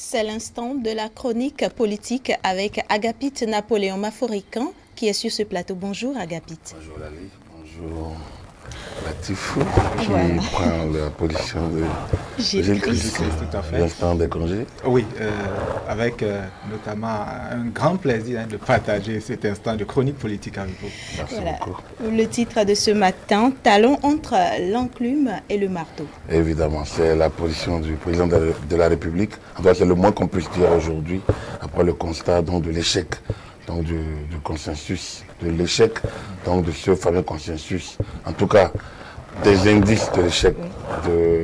C'est l'instant de la chronique politique avec Agapit Napoléon Maforican qui est sur ce plateau. Bonjour Agapit. Bonjour Lali, bonjour Latifou qui Voilà. prend la position de Gilles Christ. Tout à fait. L'instant des congés. Oui, avec notamment un grand plaisir de partager cet instant de chronique politique avec vous. Merci Voilà. beaucoup. Le titre de ce matin, talons entre l'enclume et le marteau. Évidemment, c'est la position du président de la République. En tout cas, c'est le moins qu'on puisse dire aujourd'hui, après le constat donc, de l'échec donc, du consensus, de l'échec donc, de ce fameux consensus. En tout cas, des indices de l'échec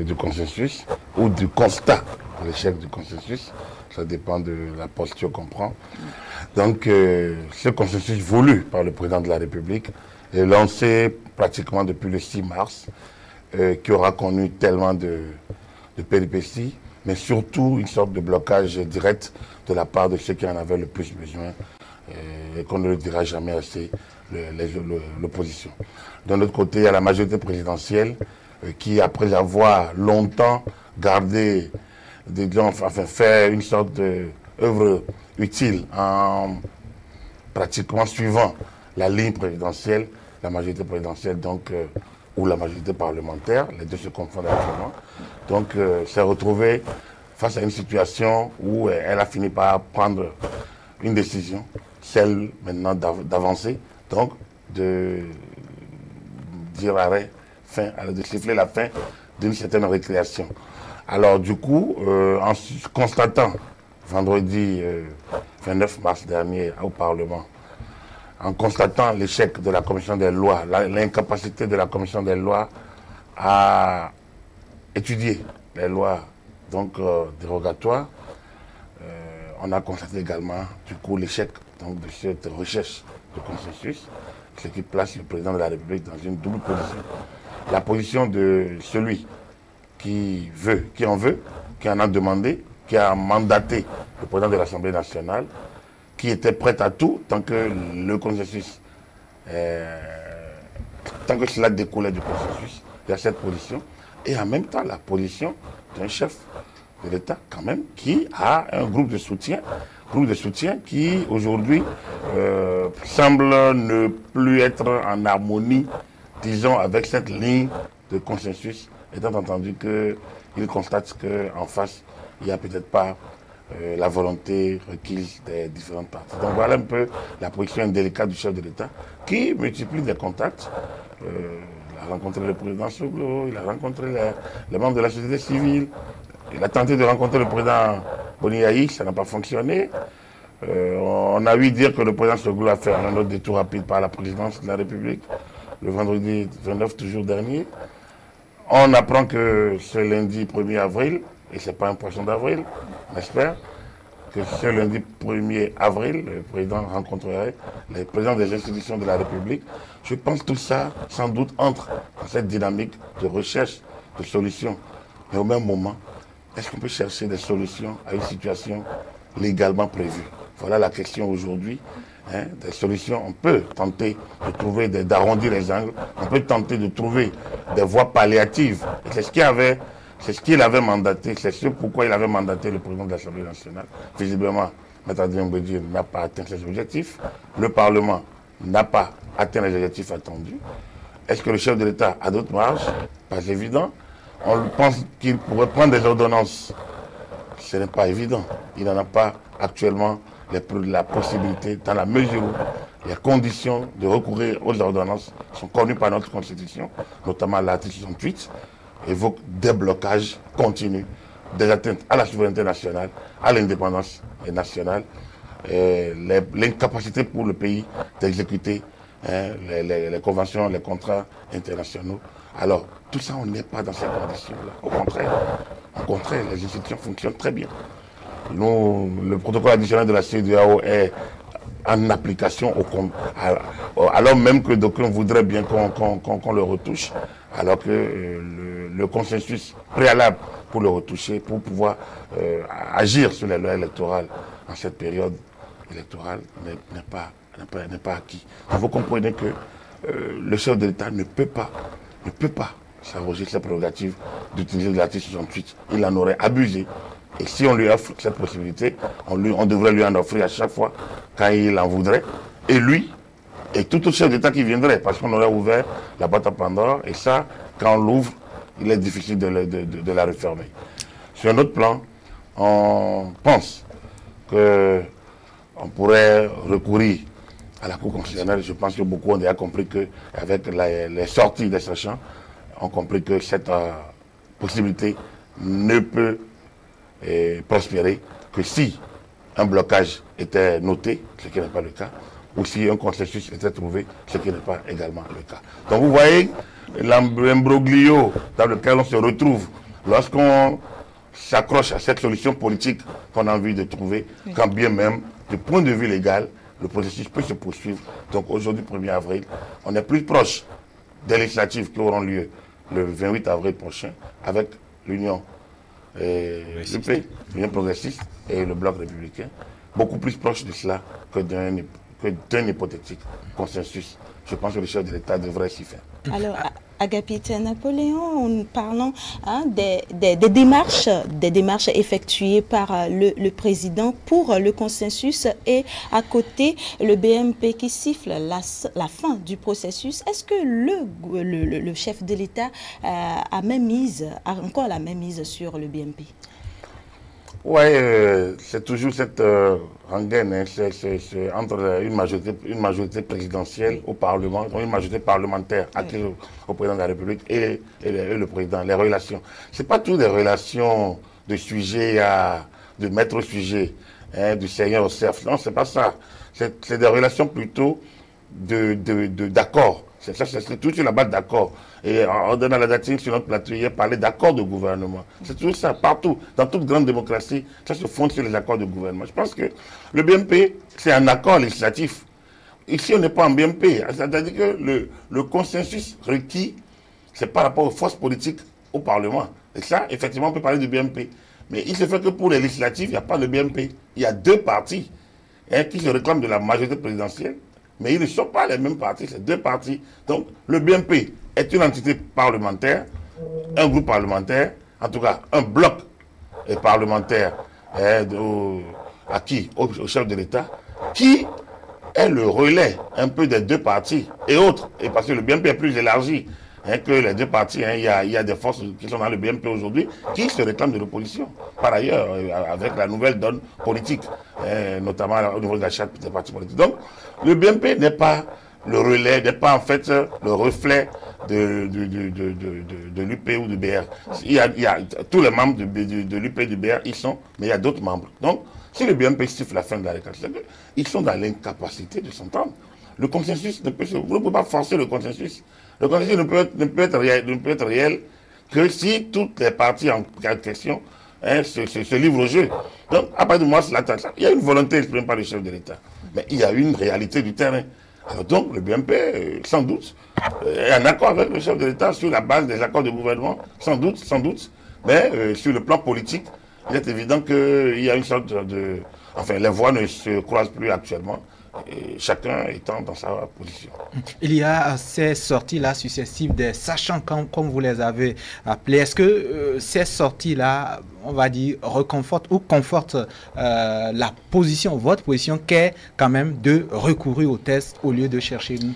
du consensus ou du constat de l'échec du consensus. Ça dépend de la posture qu'on prend. Donc, ce consensus voulu par le président de la République est lancé pratiquement depuis le 6 mars, qui aura connu tellement de péripéties, mais surtout une sorte de blocage direct de la part de ceux qui en avaient le plus besoin, et qu'on ne le dira jamais assez, l'opposition. D'un autre côté, il y a la majorité présidentielle qui, après avoir longtemps gardé, fait une sorte d'œuvre utile en pratiquement suivant la ligne présidentielle, la majorité présidentielle donc, ou la majorité parlementaire, les deux se confondent actuellement. Donc, s'est retrouvée face à une situation où elle a fini par prendre une décision, celle maintenant d'avancer, donc de dire arrêt, fin, de siffler la fin d'une certaine récréation. Alors du coup, en constatant vendredi 29 mars dernier au Parlement, en constatant l'échec de la Commission des lois, l'incapacité de la Commission des lois à étudier les lois donc, dérogatoires, on a constaté également du coup l'échec donc, de cette recherche de consensus, ce qui place le président de la République dans une double position. La position de celui qui en a demandé, qui a mandaté le président de l'Assemblée nationale, qui était prêt à tout tant que le consensus, tant que cela découlait du consensus. Il y a cette position. Et en même temps, la position d'un chef de l'État, quand même, qui a un groupe de soutien qui, aujourd'hui, semble ne plus être en harmonie, disons, avec cette ligne de consensus, étant entendu qu'il constate qu'en face, il n'y a peut-être pas la volonté requise des différentes parties. Donc voilà un peu la position indélicate du chef de l'État qui multiplie des contacts. Il a rencontré le président Soglo, il a rencontré les membres de la société civile, il a tenté de rencontrer le président Boniaï, ça n'a pas fonctionné. On a eu dire que le président Soglo a fait un autre détour rapide par la présidence de la République, le vendredi 29 toujours dernier. On apprend que ce lundi 1er avril, et ce n'est pas un poisson d'avril, on espère, que ce lundi 1er avril, le président rencontrerait les présidents des institutions de la République. Je pense que tout ça, sans doute, entre dans cette dynamique de recherche de solutions. Mais au même moment, est-ce qu'on peut chercher des solutions à une situation légalement prévue? Voilà la question aujourd'hui. Des solutions, on peut tenter de trouver, d'arrondir les angles, on peut tenter de trouver des voies palliatives. C'est ce qu'il avait mandaté, c'est ce pourquoi il avait mandaté le président de l'Assemblée nationale. Visiblement, M. Adrien Mbedi n'a pas atteint ses objectifs. Le Parlement n'a pas atteint les objectifs attendus. Est-ce que le chef de l'État a d'autres marges? Pas évident. On pense qu'il pourrait prendre des ordonnances. Ce n'est pas évident. Il n'en a pas actuellement la possibilité, dans la mesure où les conditions de recourir aux ordonnances sont connues par notre Constitution, notamment l'article 68, évoque des blocages continus, des atteintes à la souveraineté nationale, à l'indépendance nationale, l'incapacité pour le pays d'exécuter les conventions, les contrats internationaux. Alors, tout ça, on n'est pas dans ces conditions-là. Au contraire, les institutions fonctionnent très bien. Nous, le protocole additionnel de la CEDEAO est en application, alors même que d'aucuns voudraient bien qu'on le retouche, alors que le consensus préalable pour le retoucher, pour pouvoir agir sur les lois électorales en cette période électorale, n'est pas acquis. Donc vous comprenez que le chef de l'État ne peut pas s'arroger sa prérogative d'utiliser l'article 68. Il en aurait abusé Et si on lui offre cette possibilité, on devrait lui en offrir à chaque fois quand il en voudrait. Et lui, et tout autre chef d'État qui viendrait, parce qu'on aurait ouvert la boîte à Pandore. Et ça, quand on l'ouvre, il est difficile de la refermer. Sur un autre plan, on pense qu'on pourrait recourir à la Cour constitutionnelle. Je pense que beaucoup ont déjà compris qu'avec les sorties des sachants, ont compris que cette possibilité ne peut prospérer que si un blocage était noté, ce qui n'est pas le cas, ou si un consensus était trouvé, ce qui n'est pas également le cas. Donc vous voyez l'imbroglio dans lequel on se retrouve lorsqu'on s'accroche à cette solution politique qu'on a envie de trouver, quand bien même, du point de vue légal, le processus peut se poursuivre. Donc aujourd'hui, 1er avril, on est plus proche des législatives qui auront lieu le 28 avril prochain avec l'Union l'Union progressiste et le Bloc républicain, beaucoup plus proche de cela que d'un hypothétique consensus. Je pense que le chef de l'État devrait s'y faire. Alors, Agapite Napoléon, parlons des démarches effectuées par le président pour le consensus et à côté le BMP qui siffle la fin du processus. Est-ce que le chef de l'État a encore la même mise sur le BMP? Oui, c'est toujours cette rengaine entre une majorité présidentielle au Parlement, une majorité parlementaire acquise au président de la République et le président, les relations. Ce n'est pas tout des relations de sujet de maître au sujet, du seigneur au cerf. Non, c'est pas ça. C'est des relations plutôt d'accord. C'est tout sur la base d'accord. Et en donnant la date sur notre plateau, il parlait d'accord de gouvernement. C'est toujours ça, partout. Dans toute grande démocratie, ça se fonde sur les accords de gouvernement. Je pense que le BMP, c'est un accord législatif. Ici, on n'est pas en BMP. C'est-à-dire que le consensus requis, c'est par rapport aux forces politiques au Parlement. Et ça, effectivement, on peut parler du BMP. Mais il se fait que pour les législatives, il n'y a pas de BMP. Il y a deux partis qui se réclament de la majorité présidentielle. Mais ils ne sont pas les mêmes partis, c'est deux partis. Donc, le BMP est une entité parlementaire, un groupe parlementaire, en tout cas, un bloc parlementaire acquis au chef de l'État, qui est le relais un peu des deux partis et autres. Et parce que le BMP est plus élargi que les deux partis. Il y a des forces qui sont dans le BMP aujourd'hui qui se réclament de l'opposition. Par ailleurs, avec la nouvelle donne politique, notamment au niveau de la charte des partis politiques. Donc, le BMP n'est pas le relais, n'est pas en fait le reflet de l'UP ou du BR. Il y a tous les membres de l'UP et du BR, ils sont, mais il y a d'autres membres. Donc, si le BMP siffle la fin de la réconciliation, ils sont dans l'incapacité de s'entendre. Le consensus vous ne pouvez pas forcer le consensus. Le consensus ne peut être réel que si toutes les parties en question se livrent au jeu. Donc, à partir de moi, il y a une volonté exprimée par le chef de l'État. Mais il y a une réalité du terrain. Alors donc, le BMP, sans doute, est en accord avec le chef de l'État sur la base des accords de gouvernement, sans doute. Mais sur le plan politique, il est évident qu'il y a une sorte de... Enfin, les voix ne se croisent plus actuellement. Et chacun étant dans sa position. Il y a ces sorties-là successives des sachants, comme vous les avez appelés. Est-ce que ces sorties-là, on va dire, reconfortent ou confortent la position, votre position, qui est quand même de recourir au test au lieu de chercher une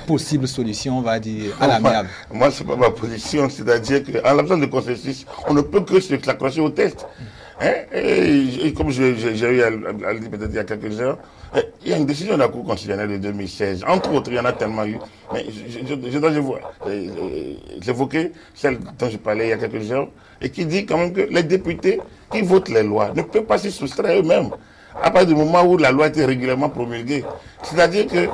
possible solution, on va dire, à l'amiable? Moi, ce n'est pas ma position, c'est-à-dire qu'en l'absence de consensus, on ne peut que s'accrocher au test. Et comme j'ai eu à le dire peut-être il y a quelques heures, il y a une décision de la Cour constitutionnelle de 2016. Entre autres, il y en a tellement eu. Mais je dois évoquer celle dont je parlais il y a quelques heures, et qui dit quand même que les députés qui votent les lois ne peuvent pas s'y soustraire eux-mêmes à partir du moment où la loi a été régulièrement promulguée. C'est-à-dire que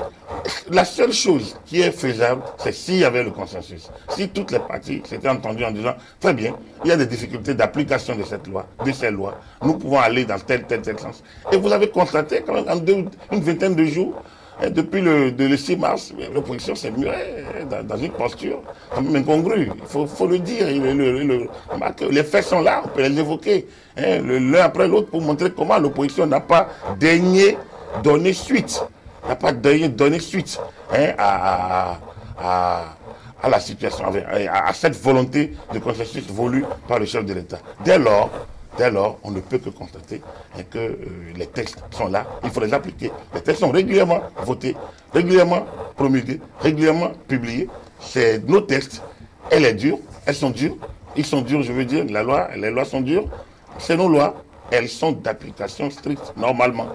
la seule chose qui est faisable, c'est s'il y avait le consensus. Si toutes les parties s'étaient entendues en disant, très bien, il y a des difficultés d'application de cette loi, de ces lois, nous pouvons aller dans tel sens. Et vous avez constaté quand même en une vingtaine de jours, depuis le 6 mars, l'opposition s'est murée dans une posture quand même incongrue. Il faut le dire. Les faits sont là, on peut les évoquer l'un après l'autre pour montrer comment l'opposition n'a pas daigné donner suite. À à la situation, à cette volonté de consensus voulue par le chef de l'État. Dès lors, on ne peut que constater que les textes sont là, il faut les appliquer. Les textes sont régulièrement votés, régulièrement promulgués, régulièrement publiés. C'est nos textes, elles sont dures. Ils sont durs, je veux dire, les lois sont dures. C'est nos lois, elles sont d'application stricte, normalement.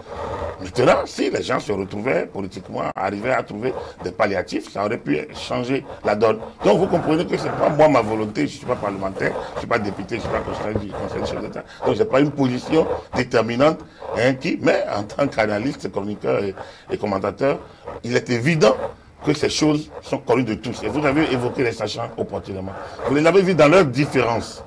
Maintenant, si les gens se retrouvaient politiquement, arrivaient à trouver des palliatifs, ça aurait pu changer la donne. Donc vous comprenez que ce n'est pas moi ma volonté, je ne suis pas parlementaire, je ne suis pas député, je ne suis pas conseiller du Conseil du chef d'État. Donc je n'ai pas une position déterminante mais en tant qu'analyste, chroniqueur et commentateur, il est évident que ces choses sont connues de tous. Et vous avez évoqué les sachants opportunément. Vous les avez vus dans leurs différences.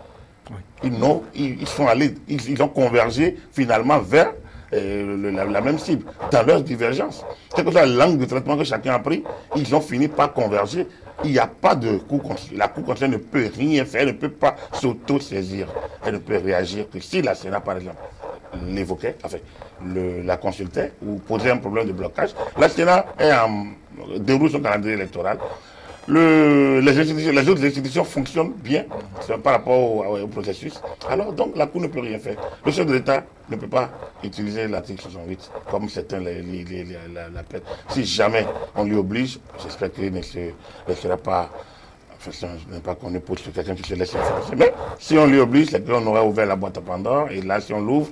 Ils sont allés, ils ont convergé finalement vers la même cible, dans leurs divergences. Quelle que soit la langue de traitement que chacun a pris, ils ont fini par converger. Il n'y a pas de Cour constitutionnelle. La Cour constitutionnelle ne peut rien faire, elle ne peut pas s'auto-saisir. Elle ne peut réagir que si la Sénat, par exemple, l'évoquait, enfin, la consultait ou posait un problème de blocage. La Sénat déroule son calendrier électoral. Les autres institutions fonctionnent bien par rapport au processus. Alors donc la Cour ne peut rien faire. Le chef de l'État ne peut pas utiliser l'article 68 comme certains l'appellent. Si jamais on lui oblige, j'espère qu'il ne se laissera pas. Enfin, je n'ai pas connu pour quelqu'un qui se laisse influencer. Mais si on lui oblige, c'est qu'on aurait ouvert la boîte à Pandore. Et là, si on l'ouvre,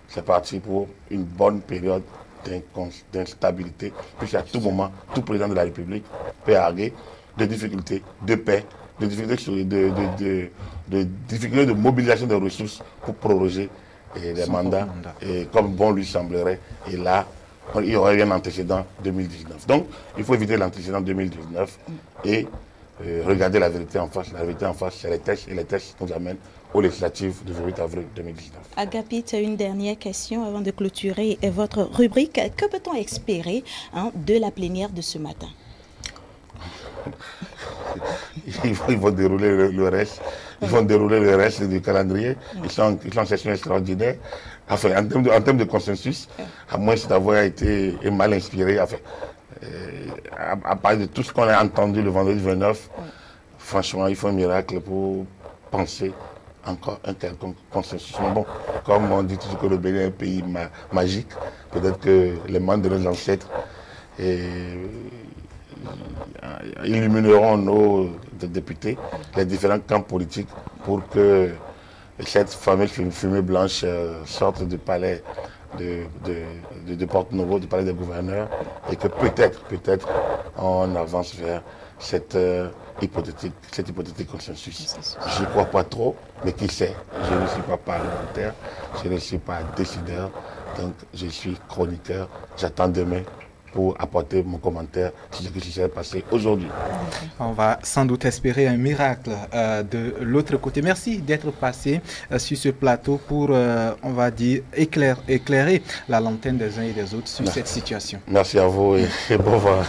c'est parti pour une bonne période d'instabilité. Puisqu'à tout moment, tout président de la République peut arguer de difficultés de paix, de difficultés de mobilisation des ressources pour proroger les mandats, et comme bon lui semblerait. Et là, il y aurait un antécédent 2019. Donc, il faut éviter l'antécédent 2019 et regarder la vérité en face. La vérité en face, c'est les textes, et les textes nous amènent aux législatives du 28 avril 2019. Agapit, une dernière question avant de clôturer votre rubrique. Que peut-on espérer de la plénière de ce matin? Ils vont dérouler le reste. Ils vont dérouler le reste du calendrier. Ils sont en session extraordinaire. Enfin, en termes de consensus, à moins d'avoir été mal inspiré, enfin, à part de tout ce qu'on a entendu le vendredi 29, franchement, il faut un miracle pour penser encore un quelconque consensus. Mais bon, comme on dit toujours que le Bénin est un pays magique, peut-être que les membres de nos ancêtres illumineront nos députés, les différents camps politiques, pour que cette fameuse fumée blanche sorte du palais de Porte-Novo, du palais des gouverneurs, et que peut-être on avance vers cette hypothétique consensus. Je ne crois pas trop, mais qui sait, je ne suis pas parlementaire, je ne suis pas décideur, donc je suis chroniqueur, j'attends demain pour apporter mon commentaire sur ce qui s'est passé aujourd'hui. On va sans doute espérer un miracle de l'autre côté. Merci d'être passé sur ce plateau pour, on va dire, éclairer la lanterne des uns et des autres sur cette situation. Merci à vous et bon vent.